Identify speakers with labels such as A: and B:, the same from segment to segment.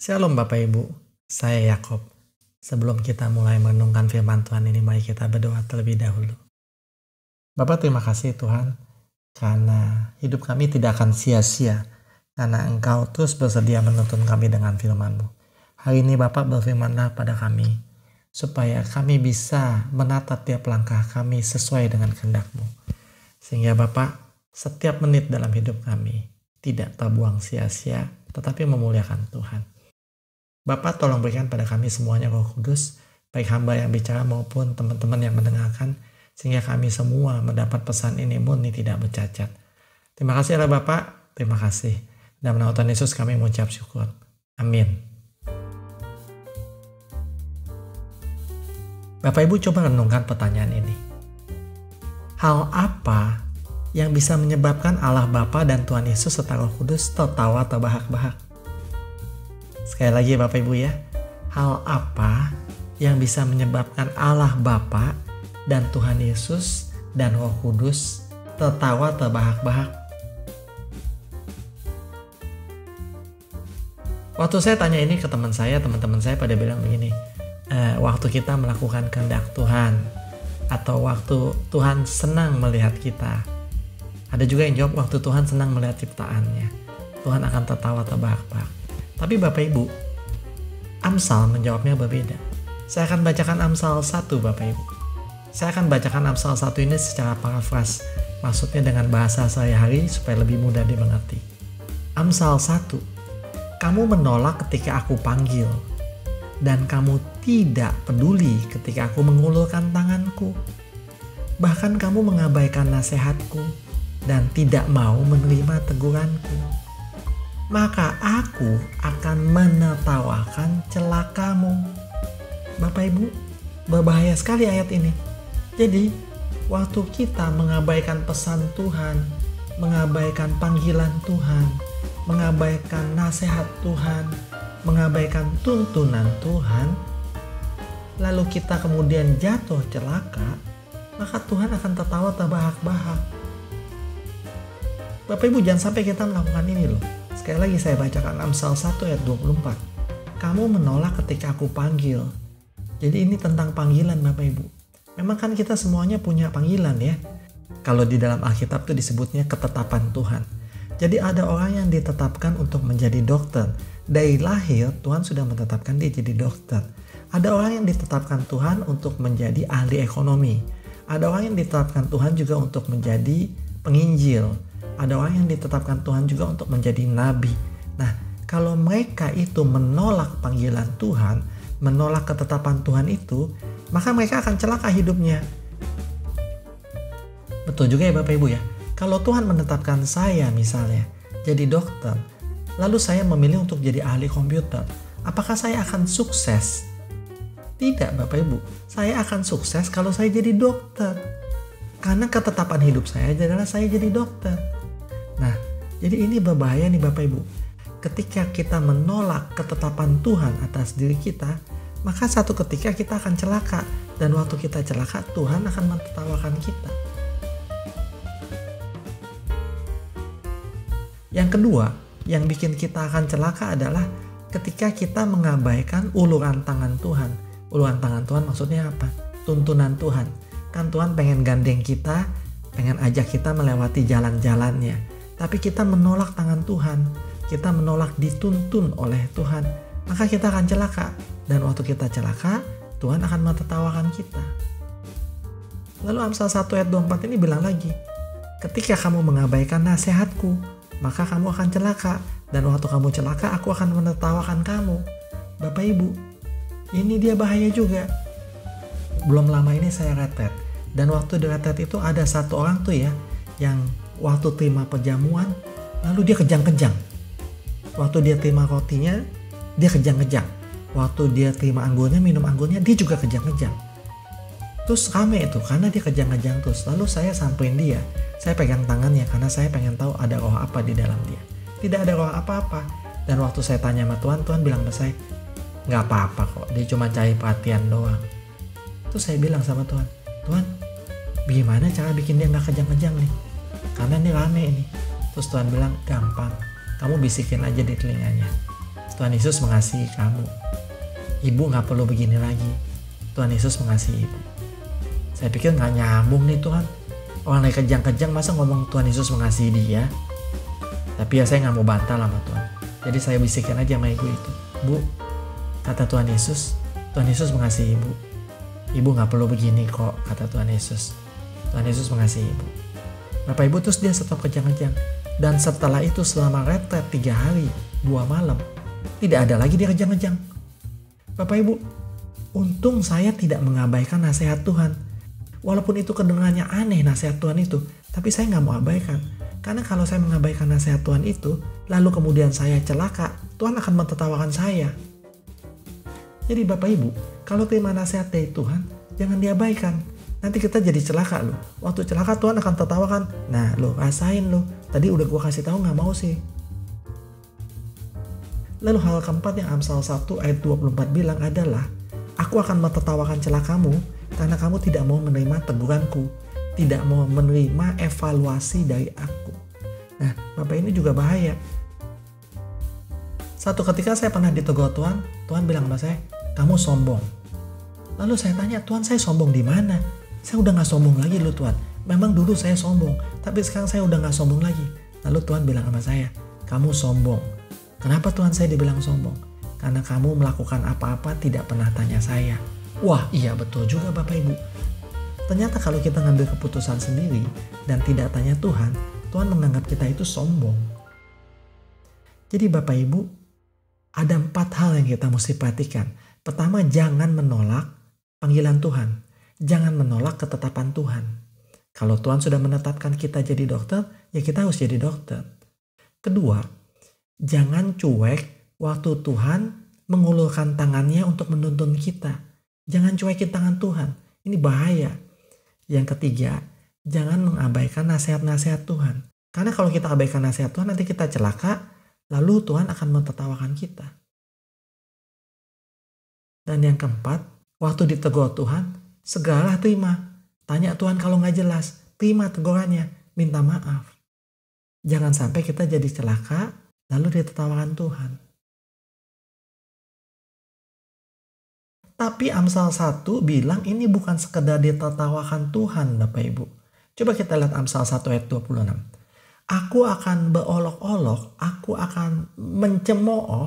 A: Shalom Bapak Ibu, saya Yakob. Sebelum kita mulai merenungkan firman Tuhan ini, mari kita berdoa terlebih dahulu. Bapak, terima kasih Tuhan, karena hidup kami tidak akan sia-sia, karena Engkau terus bersedia menuntun kami dengan firman-Mu. Hari ini Bapak berfirmanlah pada kami, supaya kami bisa menata tiap langkah kami sesuai dengan kehendak-Mu. Sehingga Bapak, setiap menit dalam hidup kami tidak terbuang sia-sia, tetapi memuliakan Tuhan. Bapak, tolong berikan pada kami semuanya Roh Kudus, baik hamba yang bicara maupun teman-teman yang mendengarkan, sehingga kami semua mendapat pesan ini murni tidak bercacat. Terima kasih Allah Bapak, terima kasih. Dalam nama Tuhan Yesus kami mengucap syukur. Amin. Bapak Ibu, coba renungkan pertanyaan ini. Hal apa yang bisa menyebabkan Allah Bapa dan Tuhan Yesus serta Roh Kudus tertawa terbahak-bahak? Sekali lagi Bapak Ibu ya, hal apa yang bisa menyebabkan Allah Bapa dan Tuhan Yesus dan Roh Kudus tertawa terbahak-bahak? Waktu saya tanya ini ke teman-teman saya pada bilang begini, waktu kita melakukan kehendak Tuhan, atau waktu Tuhan senang melihat kita. Ada juga yang jawab waktu Tuhan senang melihat ciptaannya, Tuhan akan tertawa terbahak-bahak. Tapi Bapak Ibu, Amsal menjawabnya berbeda. Saya akan bacakan Amsal 1 Bapak Ibu. Saya akan bacakan Amsal 1 ini secara parafras, maksudnya dengan bahasa sehari-hari supaya lebih mudah dimengerti. Amsal 1, kamu menolak ketika aku panggil, dan kamu tidak peduli ketika aku mengulurkan tanganku. Bahkan kamu mengabaikan nasihatku dan tidak mau menerima teguranku. Maka aku akan menertawakan celakamu. Bapak Ibu, berbahaya sekali ayat ini. Jadi, waktu kita mengabaikan pesan Tuhan, mengabaikan panggilan Tuhan, mengabaikan nasihat Tuhan, mengabaikan tuntunan Tuhan, lalu kita kemudian jatuh celaka, maka Tuhan akan tertawa terbahak-bahak. Bapak Ibu, jangan sampai kita melakukan ini loh. Sekali lagi saya bacakan Amsal 1 ayat 24. Kamu menolak ketika aku panggil. Jadi ini tentang panggilan Bapak Ibu. Memang kan kita semuanya punya panggilan ya. Kalau di dalam Alkitab itu disebutnya ketetapan Tuhan. Jadi ada orang yang ditetapkan untuk menjadi dokter. Dari lahir Tuhan sudah menetapkan dia jadi dokter. Ada orang yang ditetapkan Tuhan untuk menjadi ahli ekonomi. Ada orang yang ditetapkan Tuhan juga untuk menjadi penginjil. Ada orang yang ditetapkan Tuhan juga untuk menjadi nabi. Nah, kalau mereka itu menolak panggilan Tuhan, menolak ketetapan Tuhan itu, maka mereka akan celaka hidupnya. Betul juga ya Bapak Ibu ya. Kalau Tuhan menetapkan saya misalnya jadi dokter, lalu saya memilih untuk jadi ahli komputer, apakah saya akan sukses? Tidak Bapak Ibu, saya akan sukses kalau saya jadi dokter. Karena ketetapan hidup saya adalah saya jadi dokter. Nah, jadi ini berbahaya nih Bapak Ibu. Ketika kita menolak ketetapan Tuhan atas diri kita, maka satu ketika kita akan celaka. Dan waktu kita celaka, Tuhan akan mentertawakan kita. Yang kedua, yang bikin kita akan celaka adalah ketika kita mengabaikan uluran tangan Tuhan. Uluran tangan Tuhan maksudnya apa? Tuntunan Tuhan. Kan Tuhan pengen gandeng kita, pengen ajak kita melewati jalan-jalannya. Tapi kita menolak tangan Tuhan, kita menolak dituntun oleh Tuhan, maka kita akan celaka. Dan waktu kita celaka, Tuhan akan mentertawakan kita. Lalu Amsal 1 ayat 24 ini bilang lagi, ketika kamu mengabaikan nasihatku, maka kamu akan celaka. Dan waktu kamu celaka, aku akan menertawakan kamu. Bapak Ibu, ini dia bahaya juga. Belum lama ini saya retret. Dan waktu di retret itu ada satu orang tuh ya, yang waktu terima perjamuan, lalu dia kejang-kejang. Waktu dia terima rotinya, dia kejang-kejang. Waktu dia terima anggurnya, minum anggurnya, dia juga kejang-kejang. Terus rame itu, karena dia kejang-kejang terus. Lalu saya samperin dia, saya pegang tangannya, karena saya pengen tahu ada roh apa di dalam dia. Tidak ada roh apa-apa. Dan waktu saya tanya sama Tuhan, Tuhan bilang ke saya, gak apa-apa kok, dia cuma cari perhatian doang. Terus saya bilang sama Tuhan, Tuhan, gimana cara bikin dia gak kejang-kejang nih? Karena ini rame ini. Terus Tuhan bilang, gampang, kamu bisikin aja di telinganya. Tuhan Yesus mengasihi kamu. Ibu gak perlu begini lagi. Tuhan Yesus mengasihi ibu. Saya pikir gak nyambung nih Tuhan. Orang lagi kejang-kejang masa ngomong Tuhan Yesus mengasihi dia. Tapi ya saya gak mau bantah sama Tuhan. Jadi saya bisikin aja sama ibu itu. Bu, kata Tuhan Yesus mengasihi ibu. Ibu gak perlu begini kok, kata Tuhan Yesus. Tuhan Yesus mengasihi ibu. Bapak ibu terus dia stop kejang-kejang. Dan setelah itu selama retret 3 hari 2 malam, tidak ada lagi dia kejang-kejang. Bapak ibu, untung saya tidak mengabaikan nasihat Tuhan. Walaupun itu kedengarannya aneh nasihat Tuhan itu, tapi saya gak mau abaikan. Karena kalau saya mengabaikan nasihat Tuhan itu, lalu kemudian saya celaka, Tuhan akan mentertawakan saya. Jadi Bapak Ibu, kalau terima nasihat dari Tuhan, jangan diabaikan. Nanti kita jadi celaka loh. Waktu celaka Tuhan akan tertawakan. Nah lo rasain lo. Tadi udah gue kasih tahu gak mau sih. Lalu hal keempat yang Amsal 1 ayat 24 bilang adalah, aku akan mentertawakan celakamu karena kamu tidak mau menerima teguranku. Tidak mau menerima evaluasi dari aku. Nah Bapak ini juga bahaya. Satu ketika saya pernah ditegur Tuhan. Tuhan bilang sama saya, kamu sombong. Lalu saya tanya, Tuhan saya sombong di mana? Saya udah gak sombong lagi loh Tuhan. Memang dulu saya sombong, tapi sekarang saya udah gak sombong lagi. Lalu Tuhan bilang sama saya, kamu sombong. Kenapa Tuhan saya dibilang sombong? Karena kamu melakukan apa-apa tidak pernah tanya saya. Wah iya betul juga Bapak Ibu. Ternyata kalau kita ngambil keputusan sendiri dan tidak tanya Tuhan, Tuhan menganggap kita itu sombong. Jadi Bapak Ibu, ada 4 hal yang kita mesti perhatikan. Pertama, jangan menolak panggilan Tuhan. Jangan menolak ketetapan Tuhan. Kalau Tuhan sudah menetapkan kita jadi dokter, ya kita harus jadi dokter. Kedua, jangan cuek waktu Tuhan mengulurkan tangannya untuk menuntun kita. Jangan cuekin tangan Tuhan. Ini bahaya. Yang ketiga, jangan mengabaikan nasihat-nasihat Tuhan. Karena kalau kita abaikan nasihat Tuhan, nanti kita celaka, lalu Tuhan akan mentertawakan kita. Dan yang keempat, waktu ditegur Tuhan, segeralah terima. Tanya Tuhan kalau nggak jelas, terima tegurannya, minta maaf. Jangan sampai kita jadi celaka, lalu ditertawakan Tuhan. Tapi Amsal 1 bilang ini bukan sekedar ditertawakan Tuhan Bapak Ibu. Coba kita lihat Amsal 1 ayat 26. Aku akan berolok-olok, aku akan mencemooh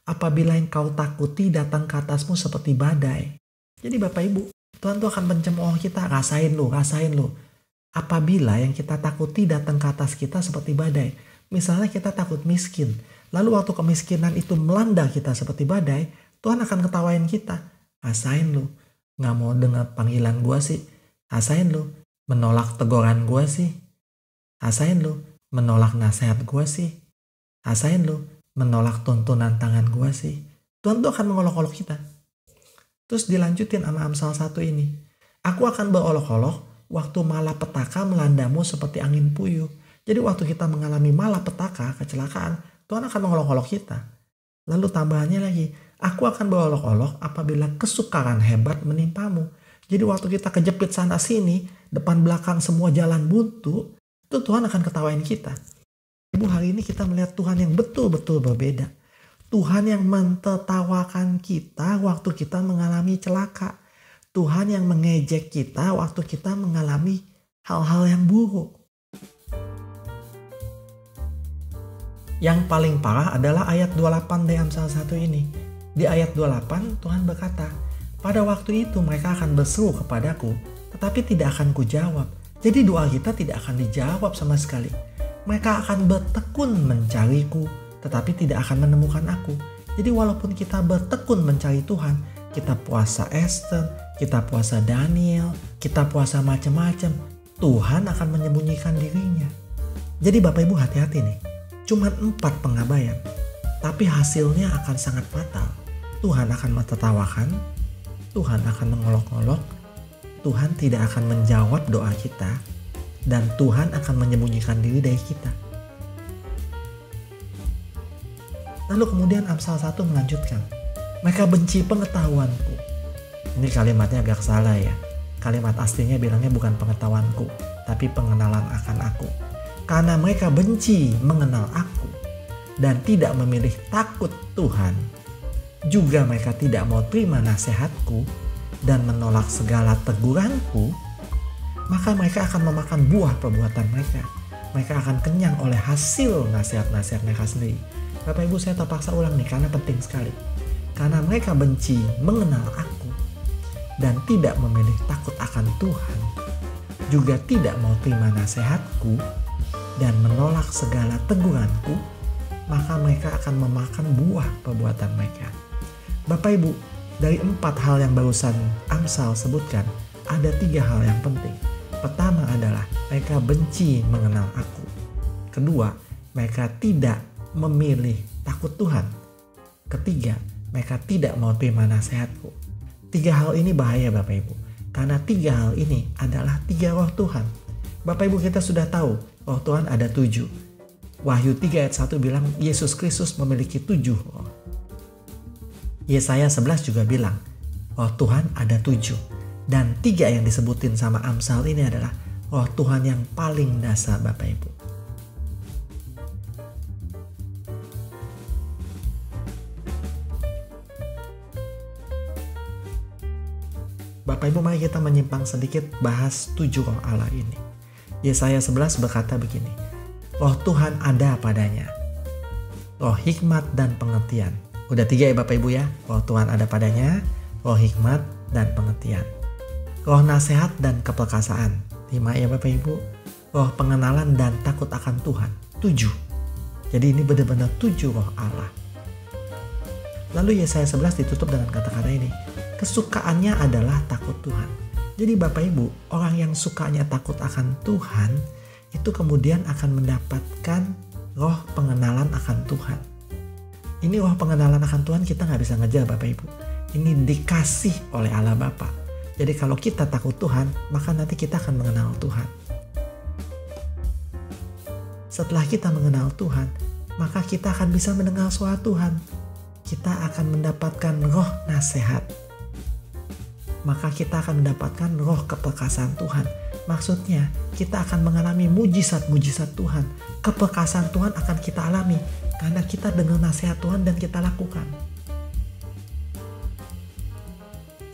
A: apabila yang kau takuti datang ke atasmu seperti badai. Jadi Bapak Ibu, Tuhan tuh akan mencemooh kita, rasain lu. Apabila yang kita takuti datang ke atas kita seperti badai. Misalnya kita takut miskin. Lalu waktu kemiskinan itu melanda kita seperti badai, Tuhan akan ketawain kita. Rasain lu, gak mau dengar panggilan gua sih. Rasain lu, menolak teguran gua sih. Rasain lu, menolak nasihat gua sih. Rasain lu, menolak tuntunan tangan gua sih. Tuhan tuh akan mengolok-olok kita. Terus dilanjutin sama Amsal 1 ini. Aku akan berolok-olok waktu malapetaka melandamu seperti angin puyuh. Jadi waktu kita mengalami malapetaka, kecelakaan, Tuhan akan mengolok-olok kita. Lalu tambahannya lagi, aku akan berolok-olok apabila kesukaran hebat menimpamu. Jadi waktu kita kejepit sana sini, depan belakang semua jalan buntu, itu Tuhan akan ketawain kita. Ibu, hari ini kita melihat Tuhan yang betul-betul berbeda. Tuhan yang mentertawakan kita waktu kita mengalami celaka. Tuhan yang mengejek kita waktu kita mengalami hal-hal yang buruk. Yang paling parah adalah ayat 28 dari Amsal 1 ini. Di ayat 28 Tuhan berkata, pada waktu itu mereka akan berseru kepadaku, tetapi tidak akan kujawab. Jadi doa kita tidak akan dijawab sama sekali. Mereka akan bertekun mencariku, tetapi tidak akan menemukan aku. Jadi walaupun kita bertekun mencari Tuhan, kita puasa Esther, kita puasa Daniel, kita puasa macam-macam, Tuhan akan menyembunyikan dirinya. Jadi Bapak Ibu hati-hati nih. Cuma 4 pengabaian, tapi hasilnya akan sangat fatal. Tuhan akan mentertawakan, Tuhan akan mengolok-olok, Tuhan tidak akan menjawab doa kita, dan Tuhan akan menyembunyikan diri dari kita. Lalu kemudian Amsal 1 melanjutkan, mereka benci pengetahuanku. Ini kalimatnya agak salah ya. Kalimat aslinya bilangnya bukan pengetahuanku, tapi pengenalan akan aku. Karena mereka benci mengenal aku. dan tidak memilih takut Tuhan, juga mereka tidak mau terima nasihatku dan menolak segala teguranku, maka mereka akan memakan buah perbuatan mereka. Mereka akan kenyang oleh hasil nasihat-nasihat mereka sendiri. Bapak Ibu, saya terpaksa ulang nih karena penting sekali. Karena mereka benci mengenal aku dan tidak memilih takut akan Tuhan, juga tidak mau terima nasihatku dan menolak segala teguranku, maka mereka akan memakan buah perbuatan mereka. Bapak Ibu, dari 4 hal yang barusan Amsal sebutkan, ada 3 hal yang penting. Pertama adalah mereka benci mengenal aku. Kedua, mereka tidak memilih takut Tuhan. Ketiga, mereka tidak mau terima nasihatku. 3 hal ini bahaya Bapak Ibu. Karena 3 hal ini adalah 3 roh Tuhan. Bapak Ibu, kita sudah tahu roh Tuhan ada 7. Wahyu 3 ayat 1 bilang Yesus Kristus memiliki 7 roh. Yesaya 11 juga bilang roh Tuhan ada 7. Dan 3 yang disebutin sama Amsal ini adalah roh Tuhan yang paling dasar Bapak Ibu. Bapak Ibu, mari kita menyimpang sedikit bahas 7 roh Allah ini. Yesaya 11 berkata begini, roh Tuhan ada padanya, roh hikmat dan pengertian. Udah 3 ya Bapak Ibu ya, roh Tuhan ada padanya, roh hikmat dan pengertian. Roh nasihat dan keperkasaan, 5 ya Bapak Ibu. Roh pengenalan dan takut akan Tuhan, 7. Jadi ini benar-benar 7 roh Allah. Lalu Yesaya 11 ditutup dengan kata-kata ini, kesukaannya adalah takut Tuhan. Jadi Bapak Ibu, orang yang sukanya takut akan Tuhan, itu kemudian akan mendapatkan roh pengenalan akan Tuhan. Ini roh pengenalan akan Tuhan kita nggak bisa ngejar Bapak Ibu. Ini dikasih oleh Allah Bapa. Jadi kalau kita takut Tuhan, maka nanti kita akan mengenal Tuhan. Setelah kita mengenal Tuhan, maka kita akan bisa mendengar suara Tuhan. Kita akan mendapatkan roh nasihat. Maka kita akan mendapatkan roh keperkasaan Tuhan. Maksudnya, kita akan mengalami mujizat-mujizat Tuhan. Keperkasaan Tuhan akan kita alami karena kita dengar nasihat Tuhan dan kita lakukan.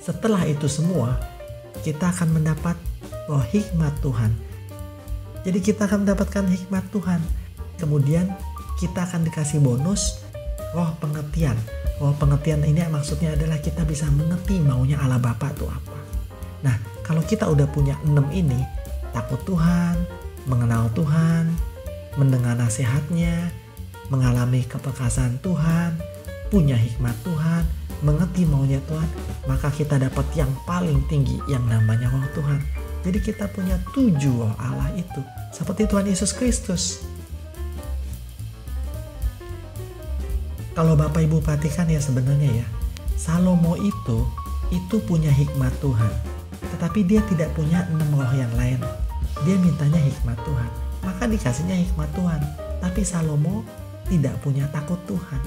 A: Setelah itu semua, kita akan mendapat roh hikmat Tuhan. Jadi kita akan mendapatkan hikmat Tuhan. Kemudian kita akan dikasih bonus roh pengertian. Roh pengertian ini maksudnya adalah kita bisa mengerti maunya Allah Bapa itu apa. Nah, kalau kita udah punya 6 ini, takut Tuhan, mengenal Tuhan, mendengar nasihatnya, mengalami keperkasaan Tuhan, punya hikmat Tuhan, mengerti maunya Tuhan, maka kita dapat yang paling tinggi yang namanya roh Tuhan. Jadi kita punya 7 roh Allah itu, seperti Tuhan Yesus Kristus. Kalau Bapak Ibu perhatikan ya sebenarnya ya, Salomo itu punya hikmat Tuhan. Tetapi dia tidak punya 6 roh yang lain. Dia mintanya hikmat Tuhan, maka dikasihnya hikmat Tuhan. Tapi Salomo tidak punya takut Tuhan.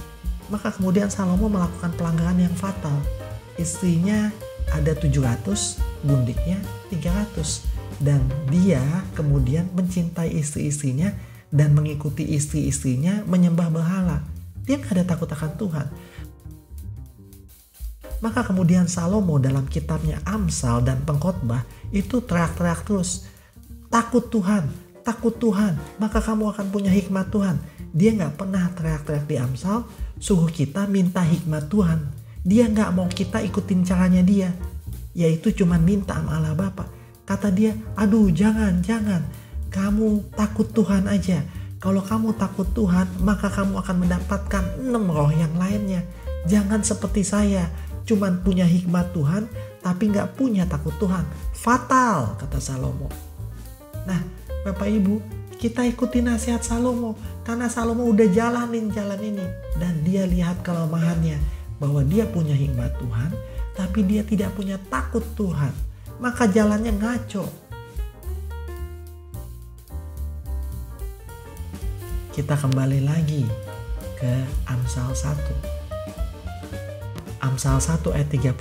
A: Maka kemudian Salomo melakukan pelanggaran yang fatal. Istrinya ada 700, gundiknya 300. Dan dia kemudian mencintai istri-istrinya dan mengikuti istri-istrinya menyembah berhala. Dia gak ada takut akan Tuhan. Maka kemudian Salomo dalam kitabnya Amsal dan Pengkhotbah itu teriak-teriak terus, takut Tuhan, maka kamu akan punya hikmat Tuhan. Dia gak pernah teriak-teriak di Amsal, suruh kita minta hikmat Tuhan. Dia gak mau kita ikutin caranya dia, yaitu cuma minta sama Allah Bapa. Kata dia, aduh jangan, kamu takut Tuhan aja. Kalau kamu takut Tuhan, maka kamu akan mendapatkan 6 roh yang lainnya. Jangan seperti saya, cuman punya hikmat Tuhan, tapi gak punya takut Tuhan. Fatal, kata Salomo. Nah, Bapak Ibu, kita ikuti nasihat Salomo. Karena Salomo udah jalanin jalan ini. Dan dia lihat kelemahannya. Bahwa dia punya hikmat Tuhan, tapi dia tidak punya takut Tuhan. Maka jalannya ngaco. Kita kembali lagi ke Amsal 1. Amsal 1 ayat 32.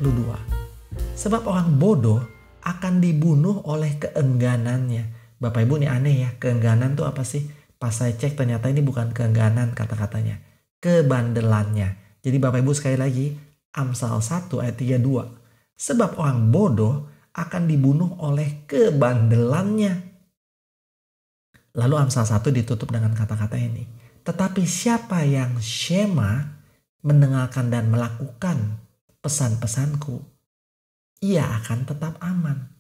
A: Sebab orang bodoh akan dibunuh oleh keengganannya. Bapak Ibu ini aneh ya, keengganan itu apa sih? Pas saya cek ternyata ini bukan keengganan kata-katanya, kebandelannya. Jadi Bapak Ibu sekali lagi, Amsal 1 ayat 32. Sebab orang bodoh akan dibunuh oleh kebandelannya. Lalu Amsal 1 ditutup dengan kata-kata ini. Tetapi siapa yang syema, mendengarkan dan melakukan pesan-pesanku, ia akan tetap aman.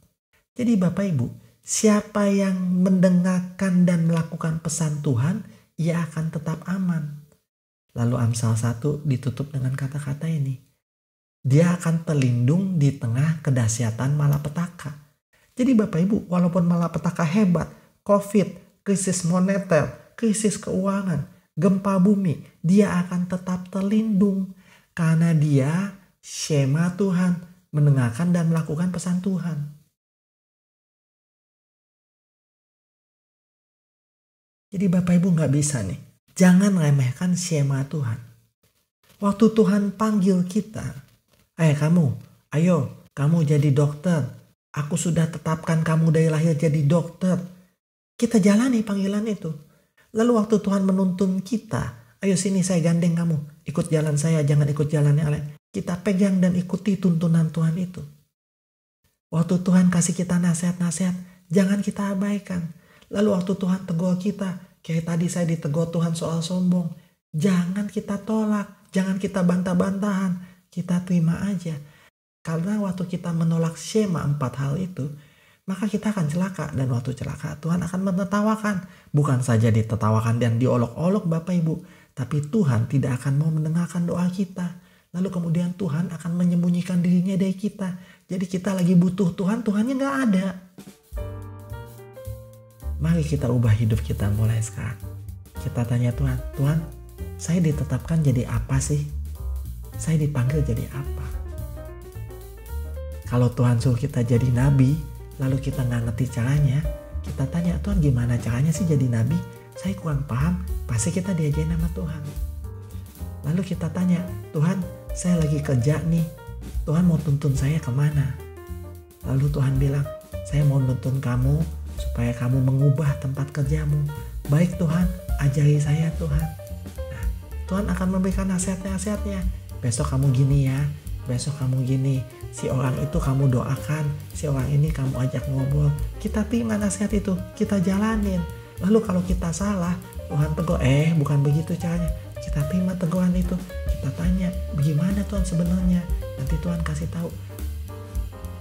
A: Jadi Bapak Ibu, siapa yang mendengarkan dan melakukan pesan Tuhan, ia akan tetap aman. Lalu Amsal 1 ditutup dengan kata-kata ini. Dia akan terlindung di tengah kedahsyatan malapetaka. Jadi Bapak Ibu, walaupun malapetaka hebat, COVID, krisis moneter, krisis keuangan, gempa bumi, dia akan tetap terlindung. Karena dia syema Tuhan, mendengarkan dan melakukan pesan Tuhan. Jadi Bapak Ibu gak bisa nih, jangan remehkan syema Tuhan. Waktu Tuhan panggil kita, ayo kamu jadi dokter. Aku sudah tetapkan kamu dari lahir jadi dokter. Kita jalani panggilan itu. Lalu waktu Tuhan menuntun kita, ayo sini saya gandeng kamu. Ikut jalan saya, jangan ikut jalan yang lain. Kita pegang dan ikuti tuntunan Tuhan itu. Waktu Tuhan kasih kita nasihat-nasihat, jangan kita abaikan. Lalu waktu Tuhan tegur kita, kayak tadi saya ditegur Tuhan soal sombong. Jangan kita tolak, jangan kita bantah-bantahan. Kita terima aja. Karena waktu kita menolak syema 4 hal itu, maka kita akan celaka. Dan waktu celaka Tuhan akan menertawakan. Bukan saja ditertawakan dan diolok-olok Bapak Ibu, tapi Tuhan tidak akan mau mendengarkan doa kita. Lalu kemudian Tuhan akan menyembunyikan dirinya dari kita. Jadi kita lagi butuh Tuhan, Tuhannya gak ada. Mari kita ubah hidup kita mulai sekarang. Kita tanya Tuhan, Tuhan, saya ditetapkan jadi apa sih? Saya dipanggil jadi apa? Kalau Tuhan suruh kita jadi nabi, lalu kita nggak ngerti caranya, kita tanya Tuhan gimana caranya sih jadi nabi? Saya kurang paham, pasti kita diajarin sama Tuhan. Lalu kita tanya, Tuhan saya lagi kerja nih, Tuhan mau tuntun saya kemana? Lalu Tuhan bilang, saya mau nuntun kamu supaya kamu mengubah tempat kerjamu. Baik Tuhan, ajari saya Tuhan. Nah, Tuhan akan memberikan nasihat-nasihatnya. Besok kamu gini ya, besok kamu gini. Si orang itu kamu doakan, si orang ini kamu ajak ngobrol. Kita terima nasihat itu, kita jalanin. Lalu kalau kita salah, Tuhan tegur, bukan begitu caranya. Kita terima teguran itu, kita tanya, bagaimana Tuhan sebenarnya? Nanti Tuhan kasih tahu.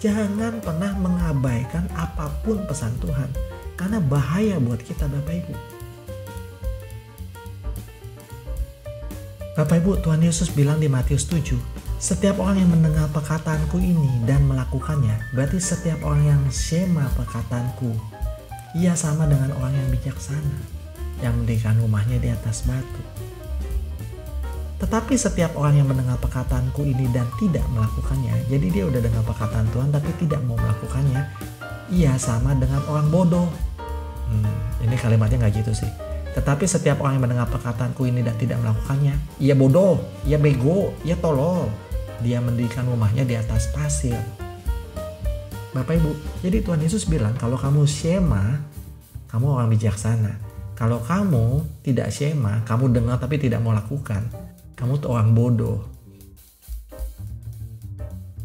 A: Jangan pernah mengabaikan apapun pesan Tuhan, karena bahaya buat kita Bapak Ibu. Bapak Ibu, Tuhan Yesus bilang di Matius 7, setiap orang yang mendengar perkataanku ini dan melakukannya, berarti setiap orang yang syema perkataanku, ia sama dengan orang yang bijaksana, yang mendirikan rumahnya di atas batu. Tetapi setiap orang yang mendengar perkataanku ini dan tidak melakukannya, jadi dia udah dengar perkataan Tuhan tapi tidak mau melakukannya, ia sama dengan orang bodoh. Ini kalimatnya gak gitu sih. Tetapi setiap orang yang mendengar perkataanku ini dan tidak melakukannya, ia bodoh, ia bego, ia tolol. Dia mendirikan rumahnya di atas pasir. Bapak Ibu, jadi Tuhan Yesus bilang kalau kamu syema, kamu orang bijaksana. Kalau kamu tidak syema, kamu dengar tapi tidak mau lakukan, kamu tuh orang bodoh.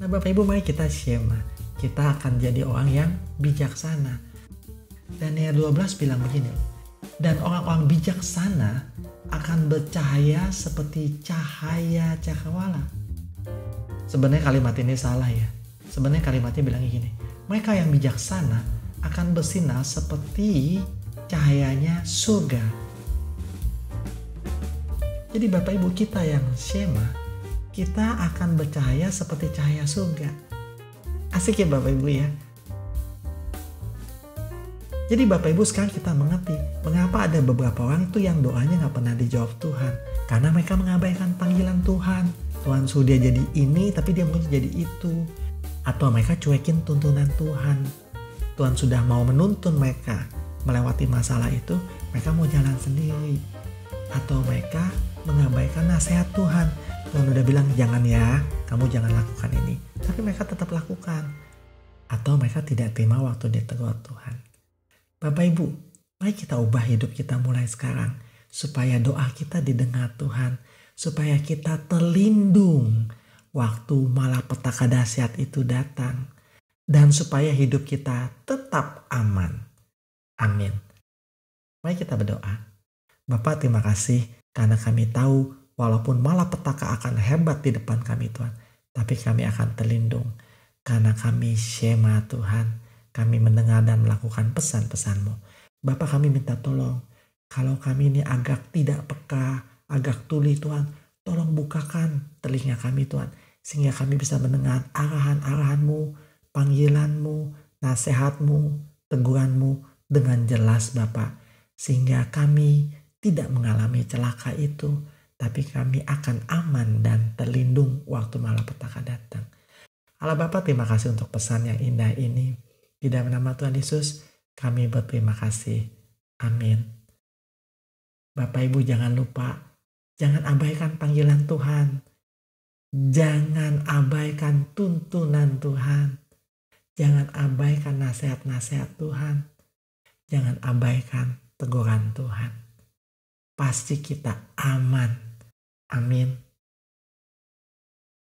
A: Nah Bapak Ibu, mari kita syema. Kita akan jadi orang yang bijaksana. Dan ayat 12 bilang begini, dan orang-orang bijaksana akan bercahaya seperti cahaya cakrawala. Sebenarnya kalimat ini salah ya. Sebenarnya kalimatnya bilang gini, mereka yang bijaksana akan bersinar seperti cahayanya surga. Jadi Bapak Ibu, kita yang syema, kita akan bercahaya seperti cahaya surga. Asik ya Bapak Ibu ya. Jadi Bapak Ibu, sekarang kita mengerti mengapa ada beberapa orang itu yang doanya gak pernah dijawab Tuhan. Karena mereka mengabaikan panggilan Tuhan. Tuhan suruh dia jadi ini tapi dia mau jadi itu. Atau mereka cuekin tuntunan Tuhan. Tuhan sudah mau menuntun mereka melewati masalah itu, mereka mau jalan sendiri. Atau mereka mengabaikan nasihat Tuhan. Tuhan udah bilang jangan ya, kamu jangan lakukan ini. Tapi mereka tetap lakukan. Atau mereka tidak terima waktu ditegur Tuhan. Bapak Ibu, Mari kita ubah hidup kita mulai sekarang, supaya doa kita didengar Tuhan, supaya kita terlindung waktu malapetaka dahsyat itu datang, dan supaya hidup kita tetap aman. Amin. Mari kita berdoa. Bapa, terima kasih karena kami tahu walaupun malapetaka akan hebat di depan kami Tuhan, tapi kami akan terlindung karena kami Shema Tuhan. Kami mendengar dan melakukan pesan-pesan-Mu. Bapak, kami minta tolong, kalau kami ini agak tidak peka, agak tuli Tuhan, tolong bukakan telinga kami Tuhan, sehingga kami bisa mendengar arahan-arahan-Mu, panggilan-Mu, nasihat-Mu, teguran-Mu dengan jelas Bapak, sehingga kami tidak mengalami celaka itu, tapi kami akan aman dan terlindung waktu malapetaka datang. Allah Bapa, terima kasih untuk pesan yang indah ini. Di dalam nama Tuhan Yesus, kami berterima kasih. Amin. Bapak Ibu jangan lupa, jangan abaikan panggilan Tuhan. Jangan abaikan tuntunan Tuhan. Jangan abaikan nasihat-nasihat Tuhan. Jangan abaikan teguran Tuhan. Pasti kita aman. Amin.